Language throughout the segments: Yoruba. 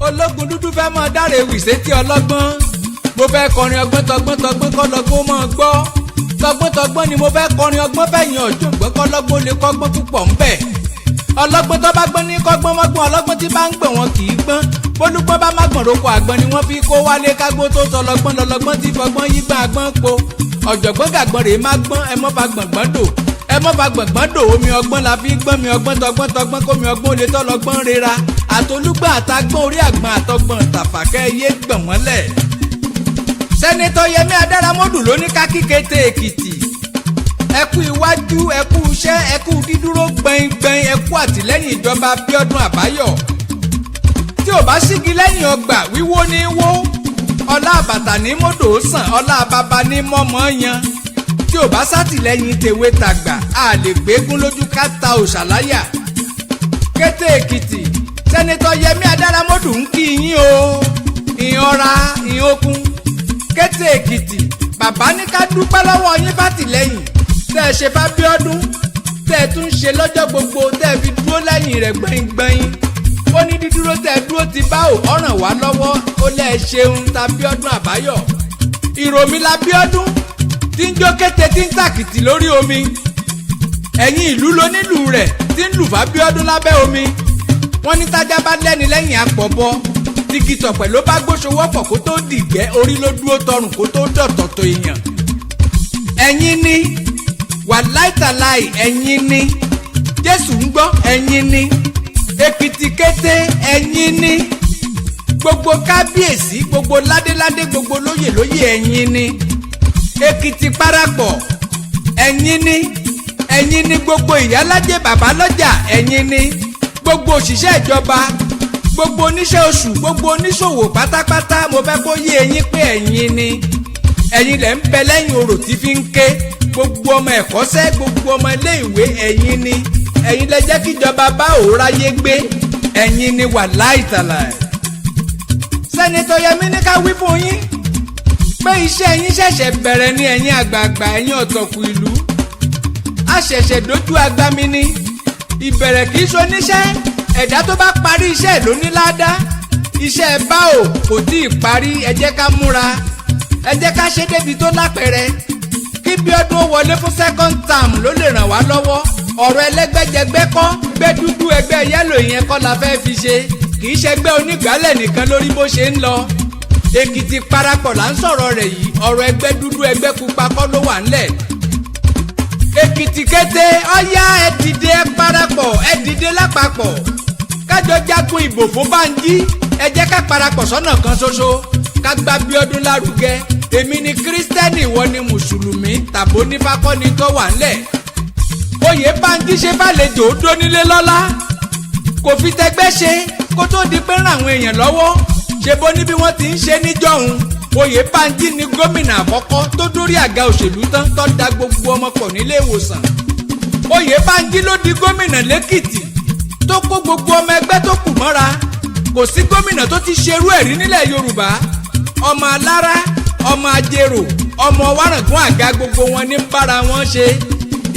ológun dúdú fẹ́ mọ dáre wìsé tí ọlọ́gbọ́n mo fẹ́ kọrin ọgbọ́n tọgbọ́n kọ́lọ́gbọ́n mọ̀ gbọ́ tọgbọ́n ni mo fẹ́ kọrin ọgbọ́n fẹ̀yìn ọ̀jọ̀gbọ́n kọ́lọ́gbọ́n lè kọ́gbọ́n púpọ̀ ńbẹ̀ ọlọ́gbọ́n tó bá gbọ́n ní kọ́gbọ́n mọ́gbọ́n ọlọ́gbọ́n tí bá ń gbọ̀n wọn kì í gbọ́n bólúgbọ́n bá má gbọ̀n roko àgbọn ni wọ́n fi kó wálé kágbó tó sọ lọ́gbọ́n lọ́lọ́gbọ́n tí fọgbọ́n yí gbọ́n àgbọ́n po ọ̀jọ̀gbọ́n gàgbọ́n rèé má gbọ́n ẹ mọ́ fa gbọ̀ngbọ́n dò ẹ mọ́ fa gbọ̀ngbọ́n dò omi ọgbọ́n la fi gbọ́n mi ọgbọ́n tọgbọ́n kómi ọgbọ́n olè tọ́lọ́gbọ́n rera àtolúgbọ́n àtagbọ́n orí àgbọn àtọgbọ́n tàfàkẹ́ yé gbọ̀n mọ́lẹ̀. sẹ́nitọ́ Yẹmí Adáramọ́dù ló ní kákí kété Èkìtì ẹkú iwájú ẹkú iṣẹ́ ẹkú dídúró gbẹ̀ngbẹ̀ng ẹkú àtìlẹ́yìn ìjọba Abiodun Abayo tí ò bá sígi lẹ́yìn ọgbà wíwó ní wó ọlá àbàtà ní mọ́dò sàn ọlá bàbá ní mọ́mọ́ yan tí ò bá sátìlẹ́yìn tèwe tàgbà a lè gbégún lójú ká ta òṣàláyà. kété Èkìtì sẹ́nitọ́ Yẹmí Adáramọ́dù ń kí yín o ìyanra ìyókùn kété Èkìtì bàbá ní ká dúpẹ́ lọ́wọ́ yín fàtìlẹ́yìn tẹ́ ẹ ṣe f'Abíọ́dún tẹ́ ẹ tún ṣe lọ́jọ́ gbogbo tẹ́ ẹ fi dúró lẹ́yìn rẹ̀ gbẹ̀ngbẹ̀ng ó ní dídúró tẹ́ ẹ dúró ti BAO ọ̀ràn wá lọ́wọ́ ó lẹ́ ṣeun t'Abíọ́dún Abayo ìròmí l'Abíọ́dún tí ń jó kété tí ń tàkìtì lórí omi ẹ̀yìn ìlú lónílù rẹ̀ tí ń lù f'Abíọ́dún lábẹ́ omi wọ́n ní tájá bá lẹ́ni lẹ́yìn àpọ̀bọ tìkìtọ̀pẹ̀ ló bá gbóṣowọ́pọ̀ kó tó dìgbẹ́ orí ló dúró tọrùn kó tó dọ̀tọ̀tọ̀ èèyàn ẹ̀yin ni wàláìtàláì ẹ̀yin ni Jésù ń gbọ́ ẹ̀yin ni Èkìtì kété ẹ̀yin ni gbogbo kábíyèsí gbogbo ládéládé gbogbo lóyè ẹ̀yin ni Èkìtì parapọ̀ ẹ̀yin ni gbogbo ìyálájẹ bàbá lọ́jà ẹ̀yin ni gbogbo òṣìṣẹ́ ìjọba gbogbo oníṣẹ́ oṣù gbogbo oníṣòwò pátápátá mo fẹ́ kó yé ẹ̀yin pé ẹ̀yin ni ẹ̀yin lẹ̀ ń bẹ lẹ́yìn orò tí fi ń ké gbogbo ọmọ ẹ̀kọ́ṣẹ́ gbogbo ọmọ ilé ìwé ẹ̀yin ni ẹ̀yin lẹ jẹ́ kíjọba BAO ráyé gbé ẹ̀yin ni wàláìtàláì. sẹ́nitọ́ Yẹmí ní ká wí fún yín pé iṣẹ́ yín ṣẹ̀ṣẹ̀ bẹ̀rẹ̀ ní ẹ̀yin àgbààgbà ẹ̀yin ọ̀tọ̀kù ìlú a ṣẹ̀ṣẹ̀ dojú agbami ni ìbẹ̀rẹ̀ kì í ṣoníṣẹ́ ẹ̀dá tó bá parí iṣẹ́ ló ní ládá iṣẹ́ BAO kò tí ì parí ẹ jẹ́ ká múra ẹ jẹ́ ká ṣe débi tó lápẹ̀rẹ̀ kí Bíọ́dún wọlé fún second term ló lè ràn wá lọ́wọ́ ọ̀rọ̀ ẹlẹ́gbẹ́jẹgbẹ́ kọ́ gbé dúdú ẹgbẹ́ yẹ́lò yẹn kọ́ la fẹ́ fi ṣe kì í ṣẹgbẹ́ onígbàálẹ̀ nìkan lórí bó ṣe ń lọ Èkìtì parapọ̀ là ń sọ̀rọ̀ rẹ̀ yìí ọ̀rọ̀ ẹgbẹ́ dúdú ẹgbẹ́ pupa kọ́ ló wà ńlẹ̀ Èkìtì kété ọ̀yá ẹ dìde ẹ parapọ̀ ẹ dìde lápapọ̀ kájọ jagun ìbò fún Bánjí ẹ jẹ́ ká parapọ̀ sọ́nà kan ṣoṣo ká gba Bíọ́dún lárugẹ èmi ni kírísítẹ́nì ìwọ ni mùsùlùmí tàbó nífàkọ́ni tó wà ńlẹ̀ Oyèbánjí ṣe fàlejò ó dónílé lọ́lá kò fi tẹgbẹ́ ṣe kó tó di pé ràn àwọn èèyàn lọ́wọ́ ṣe bó ní bí wọ́n ti ń ṣe níjọ́hun Oyèbánjí ni gómìnà àkọ́kọ́ tó dórí àga òṣèlú tán tó da gbogbo ọmọ pọ̀ nílé ìwòsàn Oyèbánjí ló di gómìnà lẹ́kìtì tó kó gbogbo ọmọ ẹgbẹ́ tó kù mọ́ra kò sí gómìnà tó ti ṣerú ẹ̀rí nílẹ̀ Yorùbá ọmọ alára ọmọ ajérò ọmọ wárangún àga gbogbo wọn ní bára wọn ṣe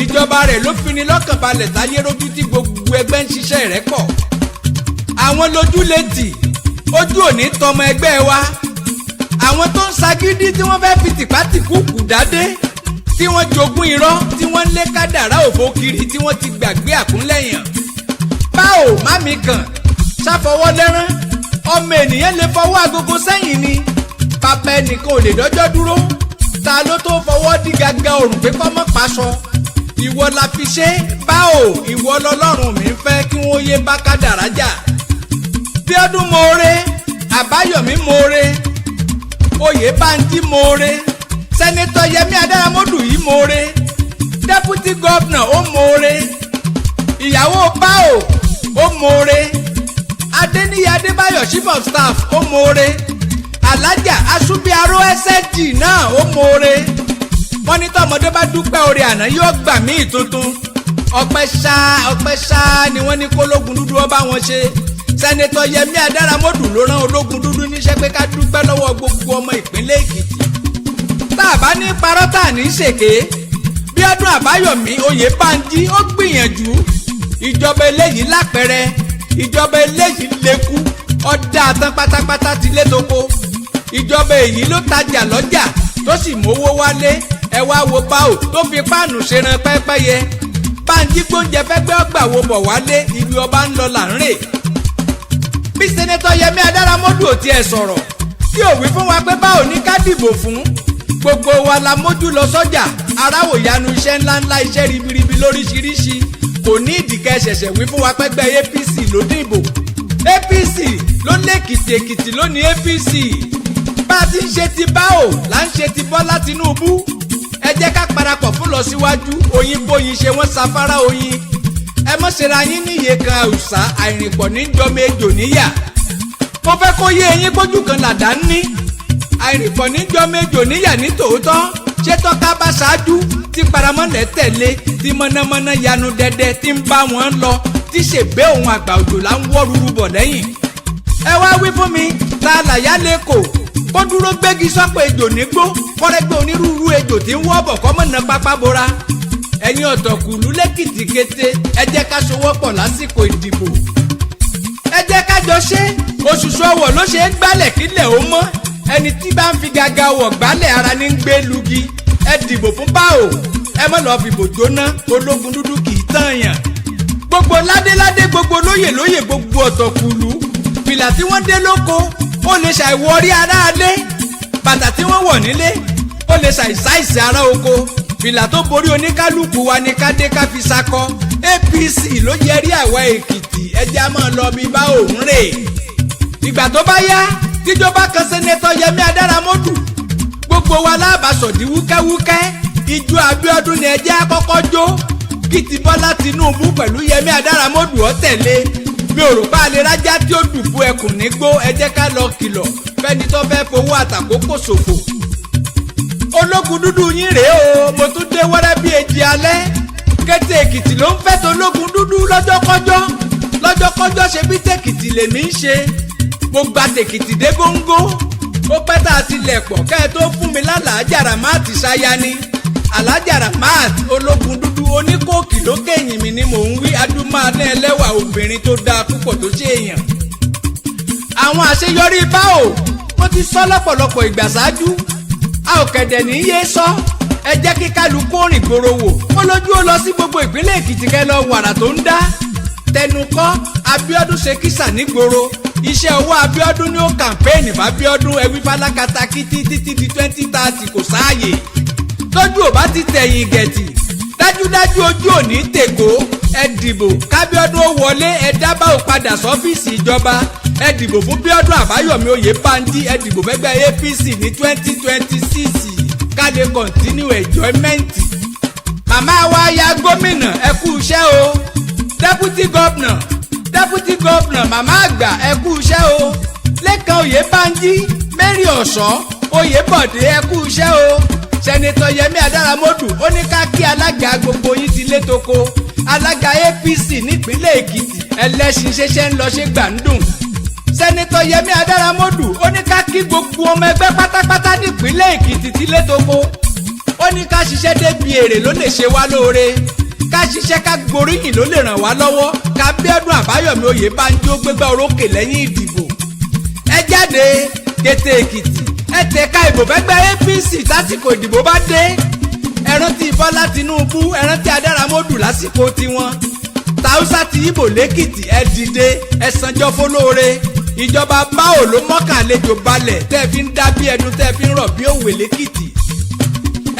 ìjọba rẹ̀ ló fini lọ́kàn balẹ̀ táyé rójú tí gbogbo ẹgbẹ́ ń ṣiṣẹ́ rẹ̀ pọ̀ àwọn lójú lè tì ojú òní tọmọ ẹgbẹ́ wa àwọn tó ń ṣagídí tí wọ́n fẹ́ fi tìpátìkúùkù dádé tí wọ́n jogún irọ́ tí wọ́n ń lé kádàrá òfò kiri tí wọ́n ti gbàgbé àkúnlẹ̀yàn BAO mámi kan ṣàfọwọ́ lẹ́rán ọmọ ènìyàn lè fọwọ́ agogo sẹ́yìn ni bàbá ẹnìkan ò lè dọ́jọ́ dúró ta ló tó fọwọ́ dí gàgà òrùn pé kọ́mọ́ paṣọ ìwọ la fi ṣe BAO ìwọ lọ́lọ́run mi fẹ́ kí wọ́n yé bá kádàrá jà Bíọ́dún moore Àbáyọ̀mí moore Oyèbánjí moore sẹ́nitọ́ Yẹmí Adáramọ́dù yìí moore dẹ́pútì gọ́vnà ó moore ìyàwó BAO ó moore Adéníyì Adébáyọ̀ chief of staff ó moore Alájà Asúbíaró SSG náà ó moore wọ́n ní tọ́mọdé bá dúpẹ́ oore àná yóò gbà míì tuntun ọpẹ́ ṣá ni wọ́n ní kólógun dúdú ó bá wọn ṣe sẹ́nitọ́ Yẹmí Adáramọ́dù ló rán ológun dúdú níṣẹ́ pé ká dúpẹ́ lọ́wọ́ gbogbo ọmọ ìpínlẹ̀ Èkìtì tá a bá ní parọ́ tá a ní ṣèké Bíọ́dún Àbáyọ̀mí Oyèbánjí ó gbìyànjú ìjọba eléyìí lápẹẹrẹ ìjọba eléyìí lékú ọ̀dà tán pátápátá ti lé toko ìjọba èyí ló tajà lọ́jà tó sì mówó wálé ẹ wá wo BAO tó fi páànù ṣeran pẹ́pẹ́yẹ báńjí gbóúnjẹ fẹ́gbẹ́ ọgbà wo bọ̀ wálé ibi ọba ń lọ là ń rè. bí sẹ́nẹ́tọ̀ Yẹmí Adáramọ́dù ò tiẹ̀ sọ̀rọ̀ tí ò wí fún wa pé BAO ní ká dìbò fún gbogbo wa la mójú lọ sọ́jà aráwò yanu iṣẹ́ ńláńlá iṣẹ́ ribiribi lóríṣiríṣi kò ní ìdíkẹ́ ṣẹ̀ṣẹ̀ wí fún wa pẹ́gbẹ́ APC ló dìbò APC ló lẹ́kìtì Èkìtì ló ní APC bá a ti ń ṣe ti BAO là ń ṣe ti Bọ́lá Tinubu ẹ jẹ́ ká parapọ̀ fún lọ síwájú Oyinbóyin ṣe wọ́n ṣafárá oyin ẹ mọ̀ ṣera yín níye kan àwùsá àìrìnpọ̀ ní jọmọ ejò níyà mo fẹ́ kó yé eyín gbójú kan làdá ń ní àìrìnpọ̀ ní jọmọ ejò níyà ní tòótọ́ ṣé tọ́ka bá ṣáájú tí paramọ́lẹ̀ tẹ̀lé tí mọ̀nàmọ́ná yanu dẹ́dẹ́ tí ń bá wọn lọ tí ṣègbè òun àgbà òjò là ń wọ́ rúru bọ̀ lẹ́yìn. ẹ wá wí fún mi ta làyà lẹ́kọ̀ọ́ kó dúró gbégi sọ́pọ̀ ejò nígbó kọ́rẹ́gbẹ́ onírúurú ejò tí ń wọ́ bọ̀ kọ́mọ̀nà pápá bora. ẹ̀yin ọ̀tọ̀kùlú lẹ́kìtì kété ẹ jẹ́ ká sowọ́pọ̀ lásìkò ìdìbò. ẹ jẹ́ ká jọ ṣe òṣùṣù ọwọ̀ ló ṣe é gbálẹ̀ kílẹ̀ ó mọ́ ẹni tí bá ń fi gàgà wọ̀ gbálẹ̀ ara ní gbé lugi ẹ dìbò fún BAO ẹ mọ̀ lọ́ọ́ fìbò jóná ológun dúdú kì í tàn yàn. gbogbo ládéládé gbogbo lóyè lóyè gbogbo ọ̀tọ̀kùlú fìlà tí wọ́n dé lóko ó lè ṣàìwọrí aráalé bàtà tí wọ́n wọ̀ nílé ó lè ṣàìsáìsì ará oko fìlà tó borí oníkálukú wa ní kádé ká fi sakọ APC ló yẹrí àwa Èkìtì ẹja máa lọ bí BAO ń rè. ìgbà tó bá yá tíjọba kan sẹ́nẹ́tọ̀ Yẹmí Adáramọ́dù gbogbo wa lábàṣọ̀dí wúkẹ́wúkẹ́ ijó Abíọ́dún ni ẹjẹ́ àkọ́kọ́ jó kí ti Bọ́lá Tinubu pẹ̀lú Yẹmí Adáramọ́dù ó tẹ̀lé mi ò rò bá a lè rájá tí ó dùbú ẹkùn nígbó ẹ jẹ́ ká lọ kìlọ̀ fẹ́ni tó fẹ́ fowó àtàkókò ṣòfò. ológun dúdú yín rèé o mo tún dé wẹ́rẹ́ bí èjì alẹ́ kété Èkìtì ló ń fẹ́ tó ológun dúdú lọ́jọ́kọ́jọ́ ṣe bí tèkìtì lèmi ń ṣe mo gba tèkìtì dé góńgó ó pẹ́ tá a ti lẹ̀ pọ̀ kẹ́ ẹ tó fún mi lálàájà ràmáàtì ṣáyá ni alájà ràmáàtì ológun dúdú oníkóòkì lókè ẹ̀yìn mi ni mò ń wí adúmáadé ẹlẹ́wà obìnrin tó dáa púpọ̀ tó ṣe èèyàn. àwọn àṣeyọrí BAO wọ́n ti sọ lọ́pọ̀lọpọ̀ ìgbà ṣáájú a ò kẹ̀dẹ̀ ní yé sọ ẹ jẹ́ kí kálukú rìn gbòòrò wò ó lójú ó lọ sí gbogbo ìpínlẹ̀ Èkìtì kẹ́ lọ wàrà tó ń dá tẹnu kọ́ Abíọ́dún ṣe kísà nígboro iṣẹ́ owó Abíọ́dún ní ó kàmpéènì f'Abíọ́dún ẹwí fálákàtà títí di 2030 kò sáàyè tójú ò bá ti tẹ̀yìn gẹ̀tì dájúdájú ojú ò ní tèkó ẹ dìbò kábíọ́dún ó wọlé ẹ dá BAO padà sọ́fíìsì ìjọba ẹ dìbò fún Bíọ́dún Àbáyọ̀mí Oyèbánjí ẹ dìbò fẹ́gbẹ́ APC ní 2026 ká lè continue enjoyment. màmá wa ya gómìnà ẹ kú iṣẹ́ o deputy governor màmá àgbà ẹ kú iṣẹ́ o Lékan Oyèbánjí Mary Ọ̀ṣọ́ Oyèbọ̀dé ẹ kú iṣẹ́ o sẹ́nitọ́ Yẹmí Adáramọ́dù ó ní ká kí alága gbogbo yín ti lé toko alága APC nípínlẹ̀ Èkìtì ẹlẹ́sìn ṣẹṣẹ́ ń lọ ṣe gbàǹdùn sẹ́nitọ́ Yẹmí Adáramọ́dù ó ní ká kí gbogbo ọmọ ẹgbẹ́ pátápátá nípínlẹ̀ Èkìtì ti lé toko ó ní ká ṣiṣẹ́ débi èrè ló lè ṣe wá lóore ká ṣiṣẹ́ ká gboríyìn ló lè ràn wá lọ́wọ́ ká Abíọ́dún Àbáyọ̀mí Oyèbánjí ó gbégbá orókè lẹ́yìn ìdìbò ẹ jáde kété Èkìtì ẹ tẹ̀ka ìbò fẹ́gbẹ́ APC lásìkò ìdìbò bá dé ẹ rántí Bọ́lá Tinubu ẹ rántí Adáramọ́dù lásìkò tiwọn tàùsà ti Ìbò lẹ́kìtì ẹ dìde ẹ sanjọ́ fọlóore ìjọba BAO ló mọ́kànlejò balẹ̀ tẹ́ fi ń dá bí ẹnu tẹ́ fi ń rọ̀ bí òwe lẹ́kìtì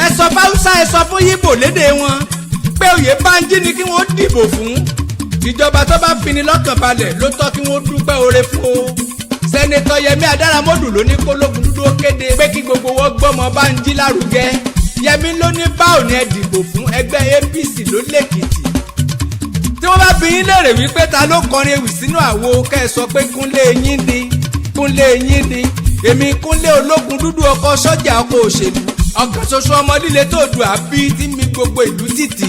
ẹ sọ fáwùsà ẹ sọ fún Ìbò lédè wọn pé Oyèbánjí ni kí wọ́n dìbò fún ìjọba tó bá fini lọ́kàn balẹ̀ ló tọ́ kí wọ́n dúpẹ́ oore fún o sẹ́nitọ́ Yẹmí Adáramọ́dù ló ní kólógun dúdú ó kéde pé kí gbogbo wọn gbọ́mọ Bánjí lárugẹ Yẹmí ló ní BAO ní ẹ dìbò fún ẹgbẹ́ APC ló lẹ́kìtì tí wọ́n bá bi yín léèrè wípé ta ló kọrin ewì sínú àwo kẹ́ ẹ sọ pé Kúnlé yín ni èmi Kúnlé ológun dúdú ọkọ sọ́jà ọkọ òṣèlú ọ̀kan ṣoṣo ọmọ líle tó dùn àbí tí mi gbogbo ìlú títì.